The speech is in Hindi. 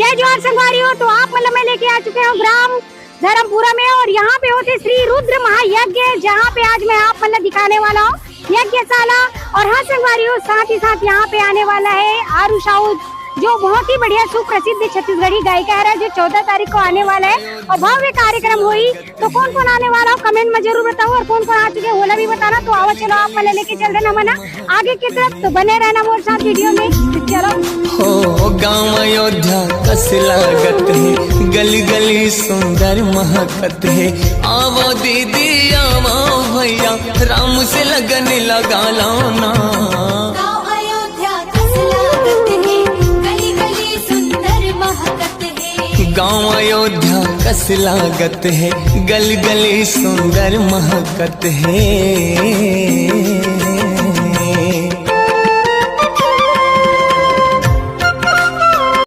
जय जोहार संगवारी हो। तो आप मतलब मैं लेके आ चुके हूँ ग्राम धर्मपुरा में और यहाँ पे होते श्री रुद्र महायज्ञ, जहाँ पे आज मैं आप मतलब दिखाने वाला हूँ यज्ञशाला। और हाँ संगवारी हो, साथ ही साथ यहाँ पे आने वाला है आरुष साहू, जो बहुत ही बढ़िया सुप्रसिद्ध छत्तीसगढ़ी गायिका है, जो 14 तारीख को आने वाला है और भव्य कार्यक्रम हुई। तो कौन कौन आने वाला हो कमेंट में जरूर बताओ, और कौन कौन आ चुके वो भी बताना। तो आओ चलो आप मैंने लेके चल रहे ना आगे की तरफ, तो बने रहना मोर साथ वीडियो में। चलो हो गाँव अयोध्या कस लागत है, गली गली सुंदर महकत है। आवो दीदी आवो भैया, राम से लगन लगा लो ना। गाँव अयोध्या कस लागत है, गली गली सुंदर महकत है।